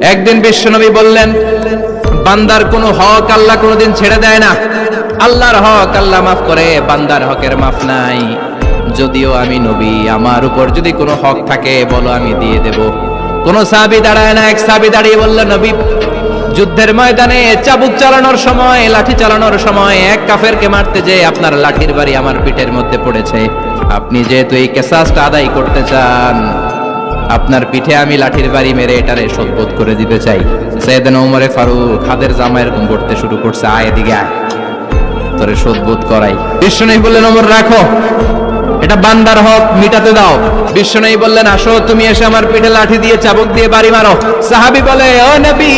একদিন বিশ্বনবী বললেন, বান্দার কোনো হক আল্লাহ কোনোদিন ছেড়ে দেয় না। আল্লাহর হক আল্লাহ মাফ করে, বান্দার হকের মাফ নাই। যদিও আমি নবী, আমার উপর যদি কোনো হক থাকে বলো, আমি দিয়ে দেব। কোন সাহাবী দাঁড়ায় না। এক সাহাবী দাঁড়িয়ে বলল, নবী, যুদ্ধের ময়দানে চাবুক চালানোর সময়, লাঠি চালানোর সময় এক কাফেরকে মারতে যেয়ে আপনার লাঠির বাড়ি আমার পিঠের মধ্যে পড়েছে। আপনি যেহেতু এই কিসাসটা আদায় করতে চান, আপনার পিঠে আমি লাঠির বাড়ি মেরে এটারে শোধবোধ করে দিতে চাই। সাইয়েদনা ওমরে ফারুক হাতের জামা এরকম করতে শুরু করছে, আয় এদিকে আয়, তোরে শোধবোধ করাই। বিশ্বনবী বললেন, ওমর রাখো, এটা বান্দার হক, মিটাতে দাও। বিশ্বনবী বললেন, আসো তুমি এসে আমার পিঠে লাঠি দিয়ে চাবুক দিয়ে বাড়ি মারো। সাহাবী বলে, ও নবী,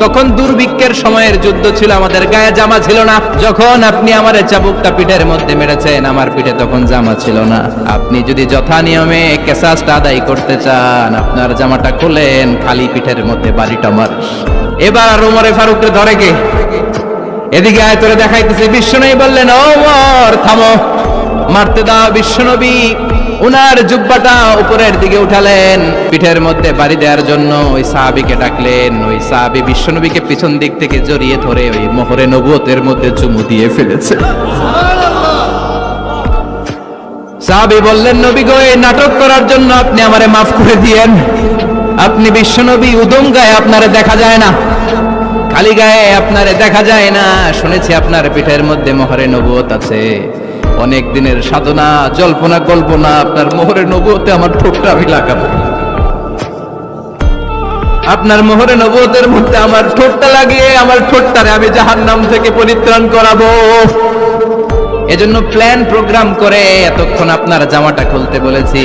তখন দুর্ভিক্ষের সময়ের যুদ্ধ ছিল, আমাদের গায়ে জামা ছিল না। যখন আপনি আমার চাবুকটা পিঠের মধ্যে মেরেছেন, আমার পিঠে তখন জামা ছিল না। আপনি যদি যথা নিয়মে কিসাসটা আদায় করতে চান, আপনার জামাটা খুলেন, খালি পিঠের মধ্যে বাড়িটা মার। এবার ওমরে ফারুককে ধরে কে? এদিকে আয়, তোরে দেখাইতেছে। বিশ্বনবী বললেন, ওমর থামো, মারতে দাও। বিশ্বনবী উনার জুব্বাটা উপরের দিকে উঠালেন, পিঠের মধ্যে বাড়ি দেওয়ার জন্য ওই সাহাবীকে ডাকলেন। ওই সাহাবী বিশ্বনবীকে পিছন দিক থেকে জড়িয়ে ধরে ওই মোহরে নবুয়তের মধ্যে চুমু দিয়ে ফেলেছে। সাহাবী বললেন, নবী গো, এই নাটক করার জন্য আপনি আমারে মাফ করে দিয়েন। আপনি বিশ্বনবী, উদম গায়ে আপনারে দেখা যায় না, খালি গায়ে আপনারে দেখা যায় না। শুনেছি আপনার পিঠের মধ্যে মোহরে নবুয়ত আছে। অনেক দিনের সাধনা, জল্পনা কল্পনা, আপনার মোহরে নবুয়তে আমার ঠোঁটটা আমি লাগাবো। আপনার মোহরে নবুয়তের মধ্যে আমার ঠোঁটটা লাগিয়ে আমার ঠোঁটটারে আমি জাহান্নাম থেকে পরিত্রাণ করাবো। এজন্য প্ল্যান প্রোগ্রাম করে এতক্ষণ আপনার জামাটা খুলতে বলেছি।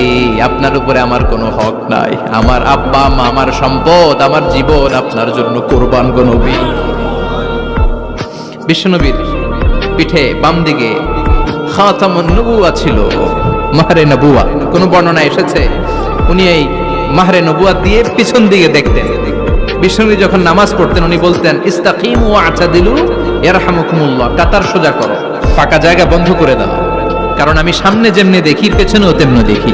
আপনার উপরে আমার কোনো হক নাই। আমার আব্বা মা, আমার সম্পদ, আমার জীবন আপনার জন্য কোরবান গো নবী। বিশ্বনবীর পিঠে বাম দিকে খাতামুন নবুয়া ছিল, মাহরে নবুয়া। কোন বর্ণনা এসেছে উনি এই মাহরে নবুয়া দিয়ে পিছন দিকে দেখতেন। বিশ্বনবী যখন নামাজ পড়তেন উনি বলতেন, ইস্তাকিমু ওয়া'তাদিলু ইয়ারহামুকুমুল্লাহ, কাতার সোজা করো, ফাঁকা জায়গা বন্ধ করে দাও, কারণ আমি সামনে যেমনি দেখি পেছনেও তেমনি দেখি।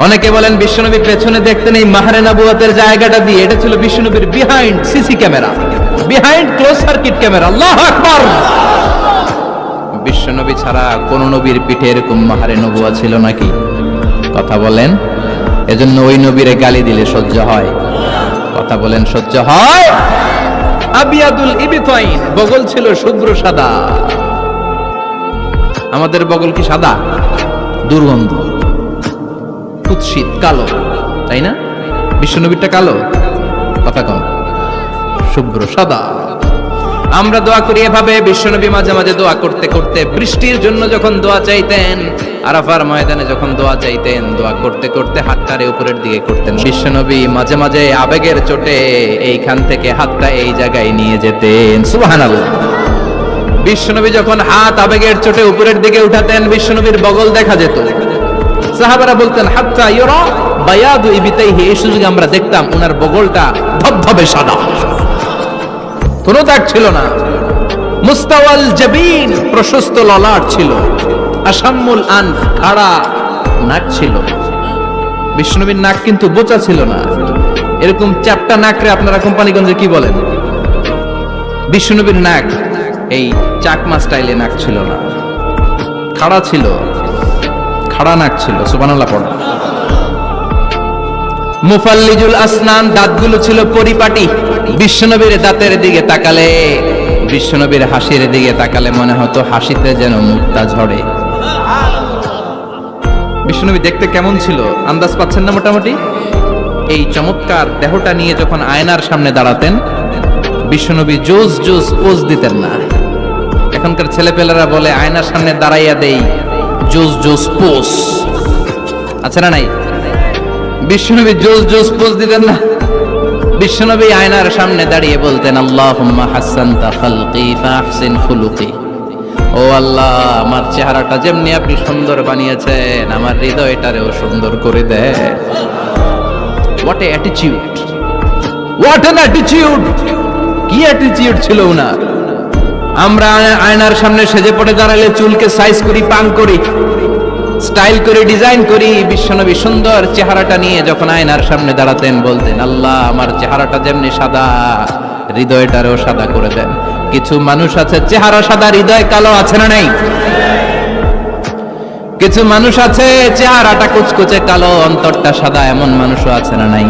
অনেকে বলেন বিশ্বনবী পেছনে দেখতেন এই মাহরে নবুয়াতের জায়গাটা দিয়ে। এটা ছিল বিশ্বনবীর behind CC camera, behind close circuit camera. আল্লাহু আকবার। বিশ্বনবী ছাড়া কোন নবীর পিঠে এরকম মাহরে নবুয়া ছিল নাকি? কথা বলেন। এজন্য ওই নবীরে গালি দিলে সহ্য হয়? কথা বলেন, সহ্য হয়? আবিয়াদুল ইবতাইন, বগল ছিল শুভ্র সাদা। আমাদের বগল কি সাদা? দুর্গন্ধ, কুৎসিত, কালো, তাই না? বিশ্বনবীরটা কালো? কথা কম, শুভ্র সাদা। আমরা দোয়া করি এভাবে। বিশ্বনবী মাঝে মাঝে দোয়া করতে করতে, বৃষ্টির জন্য যখন দোয়া চাইতেন, আরাফার ময়দানে যখন দোয়া চাইতেন, দোয়া করতে করতে হাতটারে উপরের দিকে করতেন। বিশ্বনবী মাঝে মাঝে আবেগের চোটে এইখান থেকে হাতটা এই জায়গায় নিয়ে যেতেন। সুবহানাল্লাহ। বিশ্বনবী যখন হাত আবেগের চোটে উপরের দিকে উঠাতেন, বিশ্বনবীর বগল দেখা যেত। সাহাবারা বলতেন, হাত্তা ইউরা বায়াদু ইবতাইহি, এই সুযোগে আমরা দেখতাম ওনার বগলটা ধবধবে সাদা, কোনো দাগ ছিল না। মুস্তাওয়াল জাবিন, প্রশস্ত ললাট ছিল। আসাম্মুল আনফ, খাড়া নাক ছিল। বিশ্বনবীর নাক কিন্তু বোচা ছিল না, এরকম চ্যাপটা নাকরে আপনারা কোম্পানিগঞ্জে কি বলেন? বিশ্বনবীর নাক এই চাকমা স্টাইলে নাক ছিল না, খাড়া ছিল, খাড়া নাক ছিল। সুবহানাল্লাহ পড়ো। মুফাল্লিজুল আসনান, দাঁতগুলো ছিল পরিপাটি। বিশ্বনবীর দাঁতের দিকে তাকালে, বিশ্বনবীর হাসির দিকে তাকালে মনে হতো হাসিতে যেন মুক্তা ঝরে। বিশ্বনবী দেখতে কেমন ছিল আন্দাজ পাচ্ছেন না মোটামুটি? এই চমৎকার দেহটা নিয়ে যখন আয়নার সামনে দাঁড়াতেন, বিশ্বনবী জোস জোস পোজ দিতেন না। এখনকার ছেলেপেলেরা বলে আয়নার সামনে দাঁড়াইয়া দেই জোস জোস পোজ, আছে না নাই? বিশ্বনবী জোস জোস পোজ দিতেন না। বিশ্বনবী আয়নার সামনে দাঁড়িয়ে বলতেন, আল্লাহুম্মা হাসানতা খালকি ফাহসিন খুলুকি, ও আল্লাহ, আমার চেহারাটা যেমনি আপনি সুন্দর বানিয়েছেন, আমার হৃদয়টারেও সুন্দর করে দেন। What a attitude, what an attitude! কি অ্যাটিটিউড ছিল ওনার! আমরা আয়নার সামনে সেজে পড়ে দাঁড়ালে চুলকে সাইজ করি, পাং করি, স্টাইল করে ডিজাইন করি। বিশ্বনবী সুন্দর চেহারাটা নিয়ে যখন আয়নার সামনে দাঁড়াতেন বলতেন, আল্লাহ আমার চেহারাটা যেমনি সাদা হৃদয়টারও সাদা করে দেন। কিছু মানুষ আছে চেহারা সাদা হৃদয় কালো, আছে না নাই? কিছু মানুষ আছে চেহারাটা কুচকুচে কালো অন্তরটা সাদা, এমন মানুষও আছে না নাই?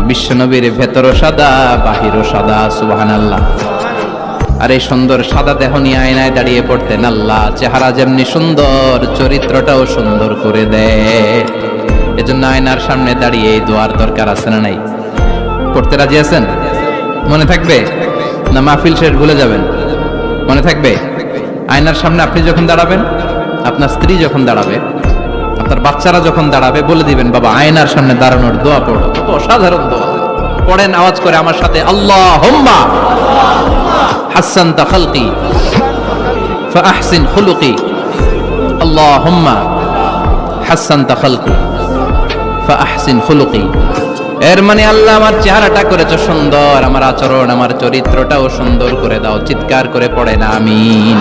বিশ্বনবীর ভেতরও সাদা বাহিরও সাদা, সুবহানাল্লাহ। আর এই সুন্দর সাদা দেহ নিয়ে আয়নায় দাঁড়িয়ে পড়তেন, আল্লাহ চেহারা যেমনি সুন্দর চরিত্রটাও সুন্দর করে দেয়। এজন্য আয়নার সামনে দাঁড়িয়ে এই দোয়ার দরকার আছে না নাই? পড়তে রাজি আছেন? মনে থাকবে না মাহফিল শেষ ভুলে যাবেন? মনে থাকবে? আয়নার সামনে আপনি যখন দাঁড়াবেন, আপনার স্ত্রী যখন দাঁড়াবে, আপনার বাচ্চারা যখন দাঁড়াবে, বলে দিবেন বাবা আয়নার সামনে দাঁড়ানোর দোয়া পড়ো। কত অসাধারণ দোয়া! পড়েন আওয়াজ করে আমার সাথে, আল্লাহুম্মা হাসানতা খালকি ফাআহসিন খুলুকি, আল্লাহুম্মা হাসানতা খালকি ফাআহসিন খুলুকি। এর মানে আল্লাহ আমার চেহারাটা করেছো সুন্দর, আমার আচরণ আমার চরিত্রটাও সুন্দর করে দাও। চিৎকার করে পড়েন আমিন।